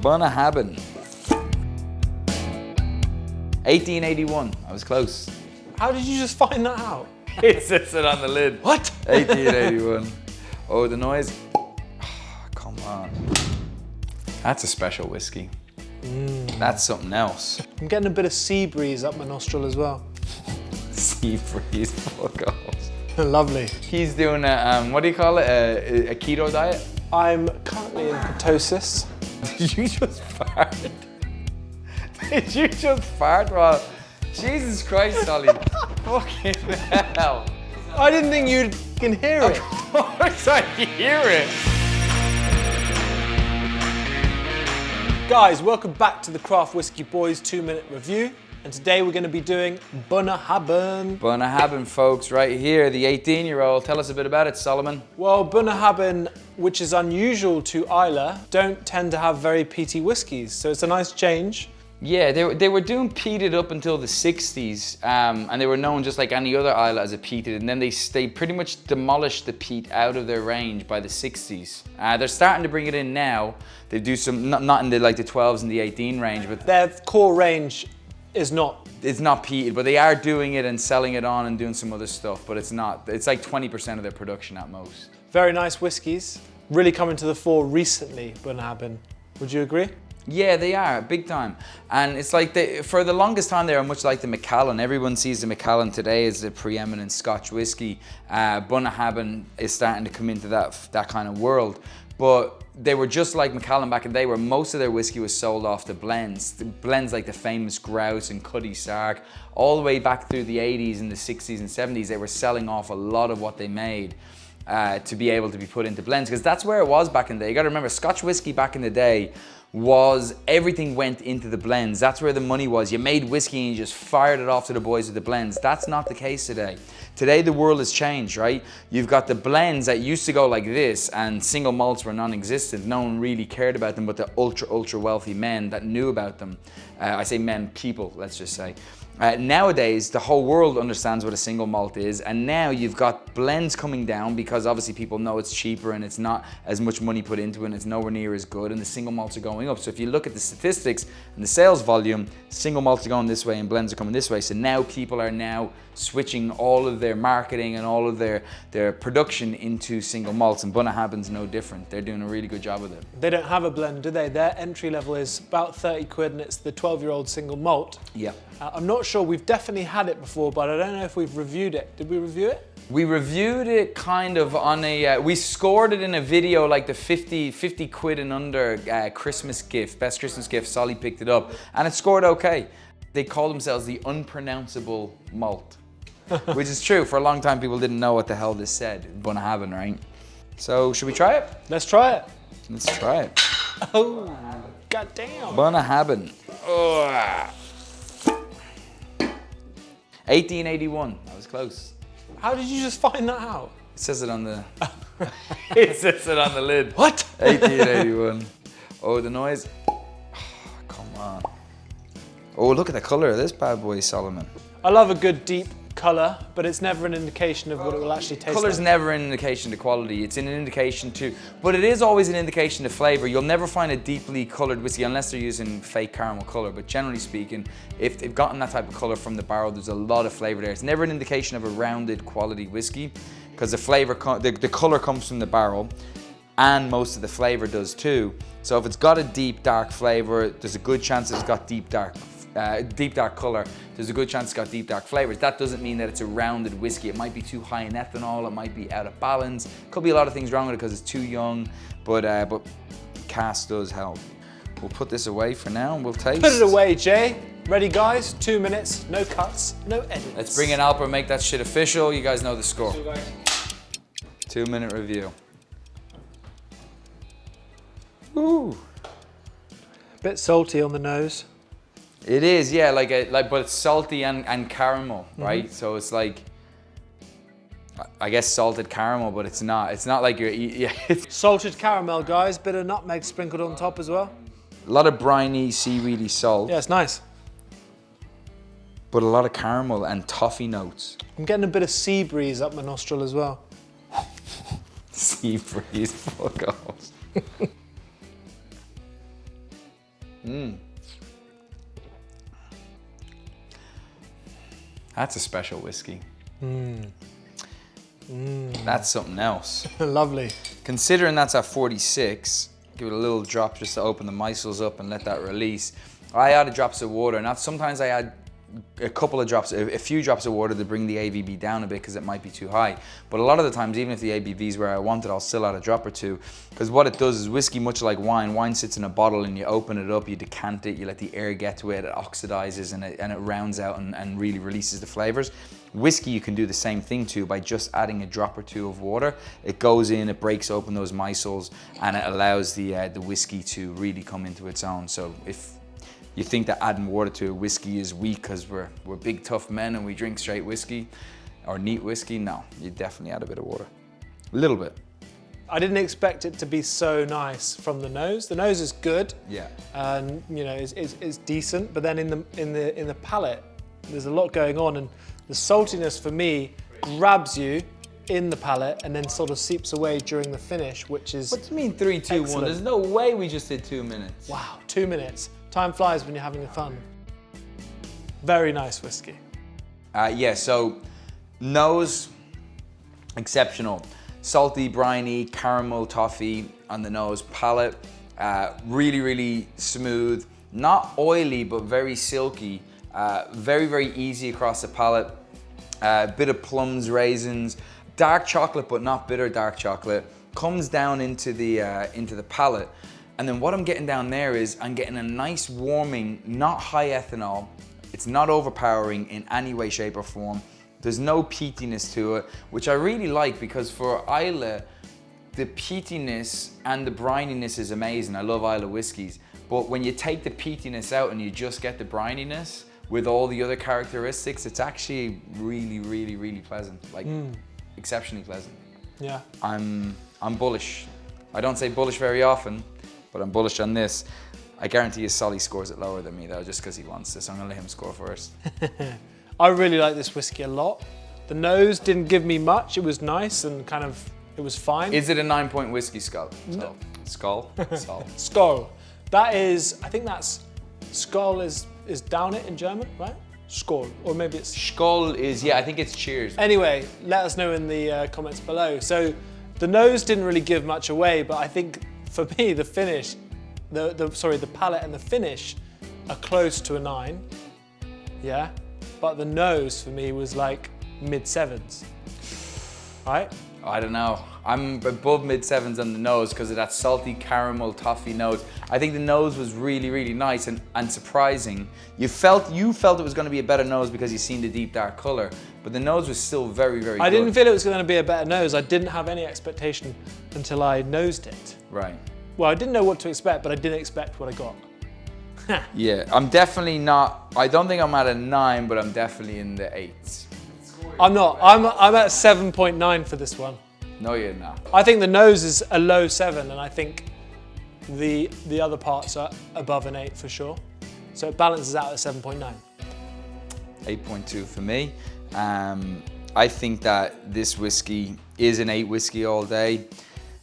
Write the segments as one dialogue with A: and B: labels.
A: Bunnahabhain. 1881, I was close.
B: How did you just find that out?
A: It says it on the lid.
B: What?
A: 1881. Oh, the noise. Oh, come on. That's a special whiskey. That's something else.
B: I'm getting a bit of sea breeze up my nostril as well.
A: Sea breeze, fuck off.
B: Lovely.
A: He's doing a, what do you call it? A keto diet?
B: I'm currently in ketosis.
A: Did you just fart? Did you just fart, Rob? Jesus Christ, Ollie. Fucking hell.
B: I didn't think you can hear it.
A: Of course I hear it.
B: Guys, welcome back to the Craft Whiskey Boys 2-minute review. And today we're going to be doing Bunnahabhain.
A: Bunnahabhain, folks, right here, the 18-year-old. Tell us a bit about it, Solomon.
B: Well, Bunnahabhain, which is unusual to Islay, don't tend to have very peaty whiskies. So it's a nice change.
A: Yeah, they were doing peated up until the 60s, and they were known just like any other Islay as a peated, and then they pretty much demolished the peat out of their range by the 60s. They're starting to bring it in now. They do some, not in the 12s and the 18 range, but
B: their core range is not.
A: It's not peated, but they are doing it and selling it on and doing some other stuff, but it's not. It's like 20% of their production at most.
B: Very nice whiskies, really coming to the fore recently, Bunnahabhain. Would you agree?
A: Yeah, they are, big time. And it's like, for the longest time they are much like the Macallan. Everyone sees the Macallan today as the preeminent Scotch whiskey. Bunnahabhain is starting to come into that kind of world. But they were just like Macallan back in the day, where most of their whiskey was sold off the blends. The blends like the famous Grouse and Cuddy Sark. All the way back through the 80s and the 60s and 70s, they were selling off a lot of what they made to be able to be put into blends. Because that's where it was back in the day. You gotta remember, Scotch whiskey back in the day was everything went into the blends. That's where the money was. You made whiskey and you just fired it off to the boys with the blends. That's not the case today. Today the world has changed, right? You've got the blends that used to go like this, and single malts were non-existent. No one really cared about them but the ultra wealthy men that knew about them. I say men, people, let's just say. Nowadays, the whole world understands what a single malt is, and now you've got blends coming down because obviously people know it's cheaper and it's not as much money put into it and it's nowhere near as good, and the single malts are going up. So if you look at the statistics and the sales volume, single malts are going this way and blends are coming this way. So now people are now switching all of their marketing and all of their production into single malts, and Bunnahabhain's no different. They're doing a really good job with it.
B: They don't have a blend, do they? Their entry level is about 30 quid and it's the 12-year-old single malt.
A: Yeah.
B: I'm not sure, we've definitely had it before, but I don't know if we've reviewed it. Did we review it?
A: We reviewed it kind of on a, we scored it in a video, like the 50 quid and under Christmas gift, best Christmas gift. Solly picked it up and it scored okay. They call themselves the unpronounceable malt, which is true. For a long time people didn't know what the hell this said, Bunnahabhain, right? So should we try it?
B: Let's try it.
A: Let's try it.
B: Oh, goddamn.
A: Bunnahabhain. 1881, I was close.
B: How did you just find that out?
A: It says it on the, it says it on the lid.
B: What?
A: 1881. Oh, the noise. Oh, come on. Oh, look at the color of this bad boy, Solomon.
B: I love a good deep colour, but it's never an indication of what it will actually taste
A: Colour's
B: like.
A: never an indication to quality. It's an indication to, but it is always an indication to flavour. You'll never find a deeply coloured whiskey unless they're using fake caramel colour. But generally speaking, if they've gotten that type of colour from the barrel, there's a lot of flavour there. It's never an indication of a rounded quality whiskey, because the flavour, the colour comes from the barrel, and most of the flavour does too. So if it's got a deep dark flavour, there's a good chance it's got deep dark colour, there's a good chance it's got deep dark flavours. That doesn't mean that it's a rounded whiskey. It might be too high in ethanol, it might be out of balance. Could be a lot of things wrong with it because it's too young, but cask does help. We'll put this away for now and we'll taste.
B: Put it away, Jay. Ready, guys? 2 minutes, no cuts, no edits.
A: Let's bring in Alper and make that shit official. You guys know the score. 2-minute review. Ooh.
B: Bit salty on the nose.
A: It is, yeah, but it's salty and caramel, right? So it's like, I guess salted caramel, but it's not. It's not like you're eating. Yeah,
B: salted caramel, guys. Bit of nutmeg sprinkled on top as well.
A: A lot of briny, seaweedy salt.
B: Yeah, it's nice.
A: But a lot of caramel and toffee notes.
B: I'm getting a bit of sea breeze up my nostril as well.
A: Sea breeze, fuck off. That's a special whiskey. That's something else.
B: Lovely.
A: Considering that's at 46, give it a little drop just to open the micelles up and let that release. I added drops of water. Now sometimes I add a couple of drops, a few drops of water to bring the ABV down a bit because it might be too high. But a lot of the times, even if the ABV is where I want it, I'll still add a drop or two. Because what it does is whiskey, much like wine sits in a bottle and you open it up, you decant it, you let the air get to it, it oxidizes and it rounds out and really releases the flavors. Whiskey you can do the same thing to by just adding a drop or two of water. It goes in, it breaks open those micelles and it allows the whiskey to really come into its own. So if you think that adding water to a whiskey is weak because we're big tough men and we drink straight whiskey or neat whiskey, no, you definitely add a bit of water. A little bit.
B: I didn't expect it to be so nice from the nose. The nose is good.
A: Yeah.
B: And you know, is decent, but then in the palate, there's a lot going on, and the saltiness for me grabs you in the palate and then sort of seeps away during the finish, which is
A: What do you mean 3, 2, 1?
B: excellent.
A: There's no way we just did 2 minutes.
B: Wow, 2 minutes. Time flies when you're having fun. Very nice whiskey.
A: Yeah, so nose, exceptional. Salty, briny, caramel, toffee on the nose. Palate, really, really smooth. Not oily, but very silky. Very, very easy across the palate. Bit of plums, raisins. Dark chocolate, but not bitter dark chocolate. Comes down into the palate. And then what I'm getting down there is I'm getting a nice warming, not high ethanol. It's not overpowering in any way, shape or form. There's no peatiness to it, which I really like because for Islay, the peatiness and the brininess is amazing. I love Islay whiskies. But when you take the peatiness out and you just get the brininess with all the other characteristics, it's actually really, really, really pleasant. Like exceptionally pleasant.
B: Yeah.
A: I'm bullish. I don't say bullish very often, but I'm bullish on this. I guarantee you Solly scores it lower than me though, just because he wants this. I'm gonna let him score first.
B: I really like this whiskey a lot. The nose didn't give me much. It was nice and kind of, it was fine.
A: Is it a 9-point whiskey skull?
B: No.
A: Skull? Skull.
B: Skål. That is, I think that's, skål is down it in German, right? Skål, or maybe it's...
A: Skull is, yeah, I think it's cheers.
B: Anyway, let us know in the comments below. So the nose didn't really give much away, but I think for me, the finish, the palate and the finish are close to a 9, yeah? But the nose for me was like mid-7s, right?
A: I don't know. I'm above mid-7s on the nose because of that salty caramel toffee nose. I think the nose was really, really nice and surprising. You felt it was going to be a better nose because you've seen the deep dark color, but the nose was still very, very good.
B: I didn't feel it was going to be a better nose. I didn't have any expectation until I nosed it.
A: Right.
B: Well, I didn't know what to expect, but I didn't expect what I got.
A: Yeah, I'm definitely not, I don't think I'm at a 9, but I'm definitely in the 8s.
B: I'm not. I'm at 7.9 for this one.
A: No, you're not.
B: I think the nose is a low 7, and I think the other parts are above an 8 for sure. So it balances out at 7.9.
A: 8.2 for me. I think that this whiskey is an 8 whiskey all day.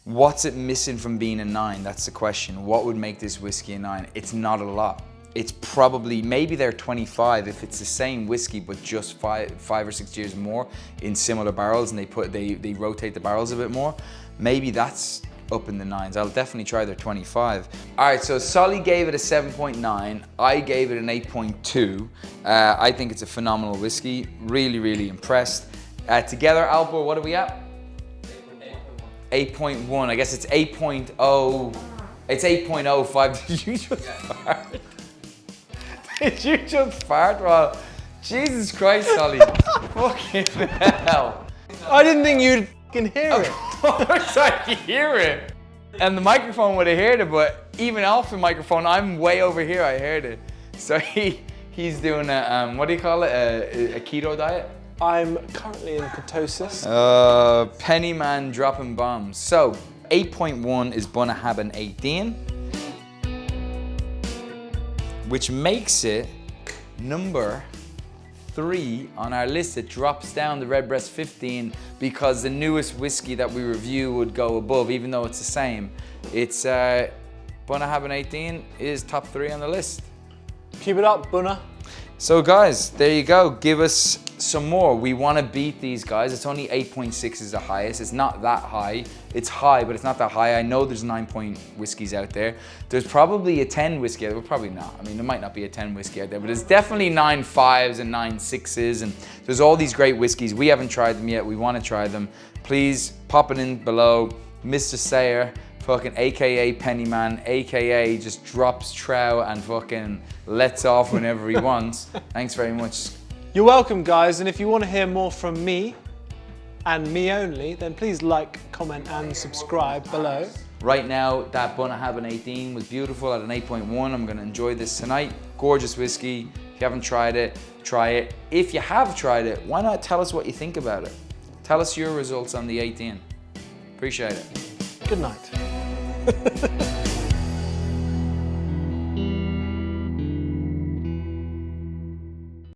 A: What's it missing from being a 9? That's the question. What would make this whiskey a 9? It's not a lot. It's probably, maybe they're 25 if it's the same whiskey but just five or 6 years more in similar barrels and they rotate the barrels a bit more. Maybe that's up in the 9s. I'll definitely try their 25. All right, so Solly gave it a 7.9. I gave it an 8.2. I think it's a phenomenal whiskey. Really, really impressed. Together, Alpo, what are we at? 8.1. I guess it's 8.0. It's 8.05. Did you just fart? Did you just fart? Well, Jesus Christ, Solly. Fucking hell.
B: I didn't think you'd fucking hear it.
A: Of course I can hear it. And the microphone would have heard it, but even off the microphone, I'm way over here, I heard it. So he's doing a, what do you call it? A keto diet?
B: I'm currently in ketosis.
A: Penny man dropping bombs. So 8.1 is Bunnahabhain 18, which makes it number 3 on our list. It drops down the Redbreast 15 because the newest whiskey that we review would go above, even though it's the same. It's Bunnahabhain Bunnahabhain 18 is top 3 on the list.
B: Keep it up, Bunna.
A: So guys, there you go. Give us some more. We want to beat these guys. It's only 8.6 is the highest. It's not that high. It's high, but it's not that high. I know there's 9-point whiskeys out there. There's probably a 10 whiskey out there, but probably not. I mean, there might not be a 10 whiskey out there, but there's definitely 9.5s and 9.6s, and there's all these great whiskeys. We haven't tried them yet. We want to try them. Please pop it in below. Mr. Sayer, fucking AKA Pennyman, AKA just drops trow and fucking lets off whenever he wants. Thanks very much.
B: You're welcome, guys, and if you want to hear more from me, and me only, then please like, comment, and subscribe below.
A: Right now, that Bunnahabhain 18 was beautiful at an 8.1. I'm gonna enjoy this tonight. Gorgeous whiskey. If you haven't tried it, try it. If you have tried it, why not tell us what you think about it? Tell us your results on the 18. Appreciate it.
B: Good night.